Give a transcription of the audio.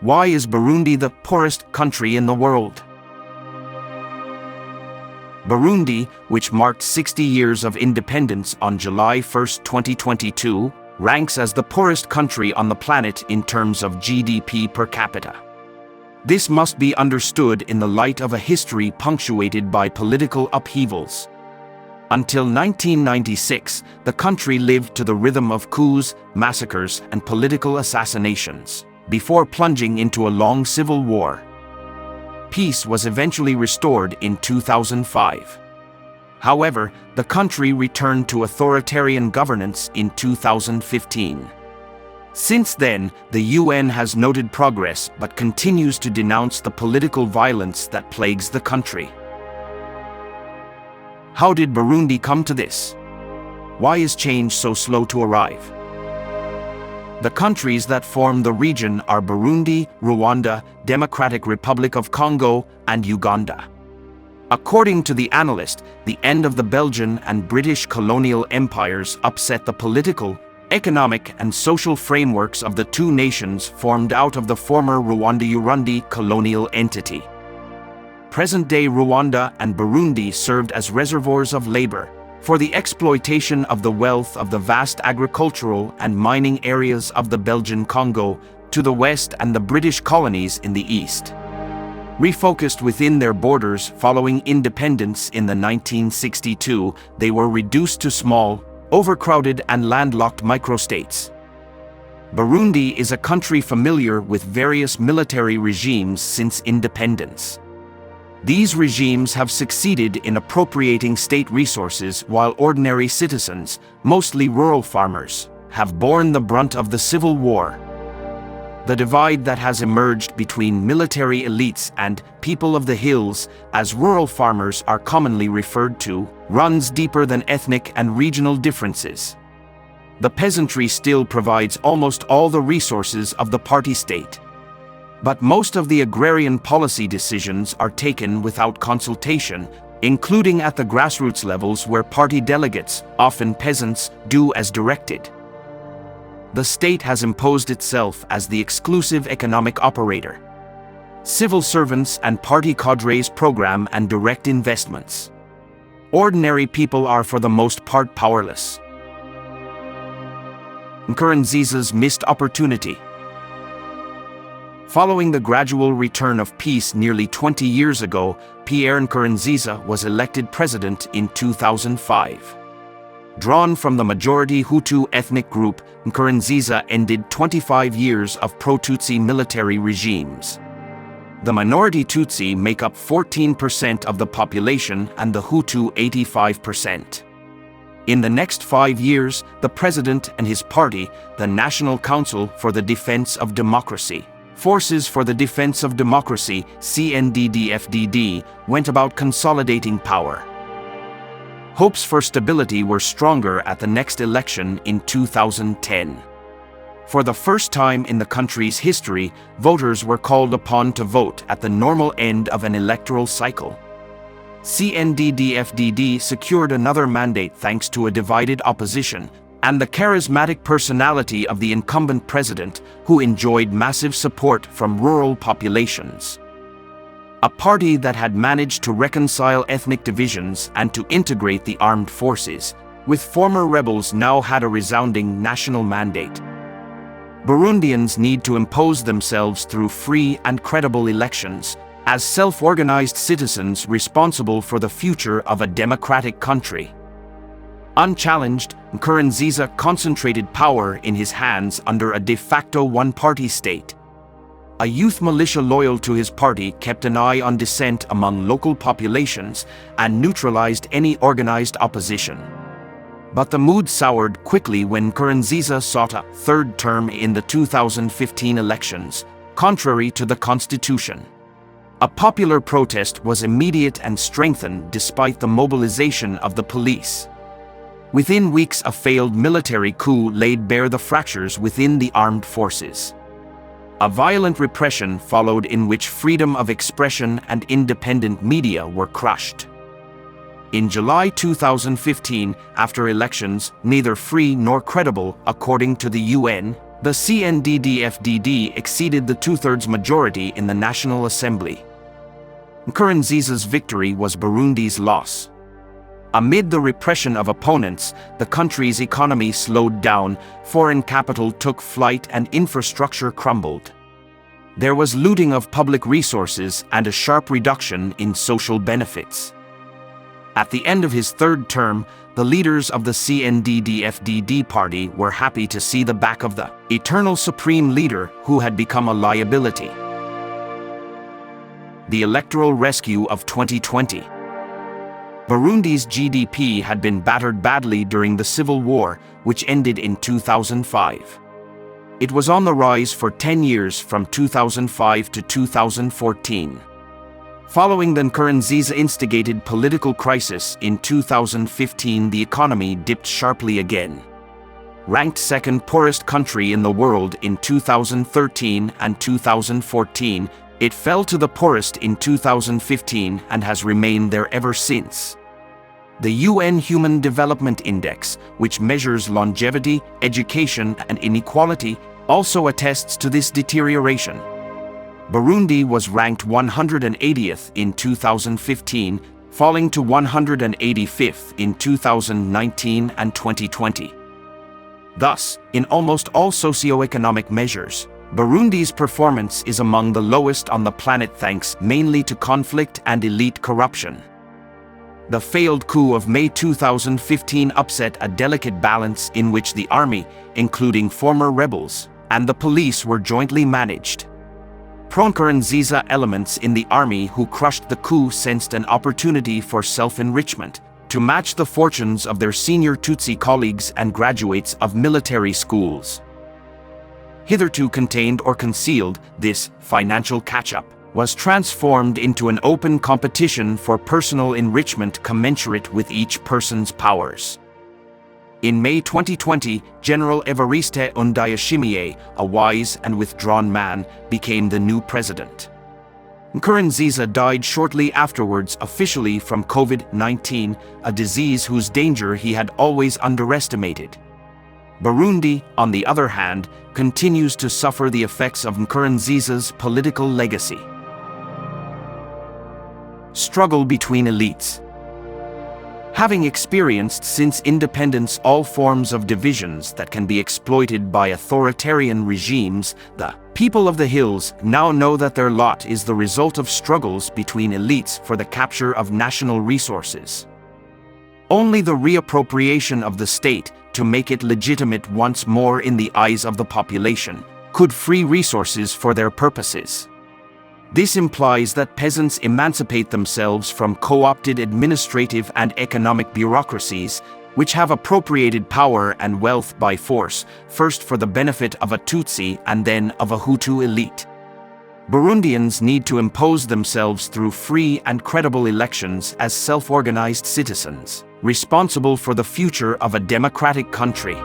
Why is Burundi the poorest country in the world? Burundi, which marked 60 years of independence on July 1, 2022, ranks as the poorest country on the planet in terms of GDP per capita. This must be understood in the light of a history punctuated by political upheavals. Until 1996, the country lived to the rhythm of coups, massacres, and political assassinations, before plunging into a long civil war. Peace was eventually restored in 2005. However, the country returned to authoritarian governance in 2015. Since then, the UN has noted progress but continues to denounce the political violence that plagues the country. How did Burundi come to this? Why is change so slow to arrive? The countries that form the region are Burundi, Rwanda, Democratic Republic of Congo, and Uganda. According to the analyst, the end of the Belgian and British colonial empires upset the political, economic, and social frameworks of the two nations formed out of the former Rwanda-Urundi colonial entity. Present-day Rwanda and Burundi served as reservoirs of labor for the exploitation of the wealth of the vast agricultural and mining areas of the Belgian Congo to the west and the British colonies in the east. Refocused within their borders following independence in the 1962, they were reduced to small, overcrowded and landlocked microstates. Burundi is a country familiar with various military regimes since independence. These regimes have succeeded in appropriating state resources while ordinary citizens, mostly rural farmers, have borne the brunt of the civil war. The divide that has emerged between military elites and people of the hills, as rural farmers are commonly referred to, runs deeper than ethnic and regional differences. The peasantry still provides almost all the resources of the party state. But most of the agrarian policy decisions are taken without consultation, including at the grassroots levels where party delegates, often peasants, do as directed. The state has imposed itself as the exclusive economic operator. Civil servants and party cadres program and direct investments. Ordinary people are for the most part powerless. Nkurunziza's missed opportunity. Following the gradual return of peace nearly 20 years ago, Pierre Nkurunziza was elected president in 2005. Drawn from the majority Hutu ethnic group, Nkurunziza ended 25 years of pro-Tutsi military regimes. The minority Tutsi make up 14% of the population and the Hutu 85%. In the next 5 years, the president and his party, the National Council for the Defense of Democracy, Forces for the Defense of Democracy, CNDD-FDD, went about consolidating power. Hopes for stability were stronger at the next election in 2010. For the first time in the country's history, voters were called upon to vote at the normal end of an electoral cycle. CNDD-FDD secured another mandate thanks to a divided opposition and the charismatic personality of the incumbent president, who enjoyed massive support from rural populations. A party that had managed to reconcile ethnic divisions and to integrate the armed forces, with former rebels now had a resounding national mandate. Burundians need to impose themselves through free and credible elections, as self-organized citizens responsible for the future of a democratic country. Unchallenged, Nkurunziza concentrated power in his hands under a de facto one-party state. A youth militia loyal to his party kept an eye on dissent among local populations and neutralized any organized opposition. But the mood soured quickly when Nkurunziza sought a third term in the 2015 elections, contrary to the constitution. A popular protest was immediate and strengthened despite the mobilization of the police. Within weeks, a failed military coup laid bare the fractures within the armed forces. A violent repression followed in which freedom of expression and independent media were crushed. In July 2015, after elections neither free nor credible according to the UN, The CNDD-FDD exceeded the two-thirds majority in the National Assembly. Nkurunziza's victory was Burundi's loss. Amid the repression of opponents, the country's economy slowed down, foreign capital took flight, and infrastructure crumbled. There was looting of public resources and a sharp reduction in social benefits. At the end of his third term, the leaders of the CNDD-FDD party were happy to see the back of the eternal supreme leader who had become a liability. The electoral rescue of 2020. Burundi's GDP had been battered badly during the civil war, which ended in 2005. It was on the rise for 10 years from 2005 to 2014. Following the Nkurunziza-instigated political crisis in 2015, the economy dipped sharply again. Ranked second poorest country in the world in 2013 and 2014, it fell to the poorest in 2015 and has remained there ever since. The UN Human Development Index, which measures longevity, education, and inequality, also attests to this deterioration. Burundi was ranked 180th in 2015, falling to 185th in 2019 and 2020. Thus, in almost all socioeconomic measures, Burundi's performance is among the lowest on the planet thanks mainly to conflict and elite corruption. The failed coup of May 2015 upset a delicate balance in which the army, including former rebels, and the police were jointly managed. Pro-Nkurunziza elements in the army who crushed the coup sensed an opportunity for self-enrichment, to match the fortunes of their senior Tutsi colleagues and graduates of military schools. Hitherto contained or concealed, this financial catch-up was transformed into an open competition for personal enrichment commensurate with each person's powers. In May 2020, General Evariste Ndayishimiye, a wise and withdrawn man, became the new president. Nkurunziza died shortly afterwards officially from COVID-19, a disease whose danger he had always underestimated. Burundi, on the other hand, continues to suffer the effects of Nkurunziza's political legacy. Struggle between elites. Having experienced since independence all forms of divisions that can be exploited by authoritarian regimes, the people of the hills now know that their lot is the result of struggles between elites for the capture of national resources. Only the reappropriation of the state to make it legitimate once more in the eyes of the population could free resources for their purposes. This implies that peasants emancipate themselves from co-opted administrative and economic bureaucracies, which have appropriated power and wealth by force, first for the benefit of a Tutsi and then of a Hutu elite. Burundians need to impose themselves through free and credible elections as self-organized citizens, responsible for the future of a democratic country.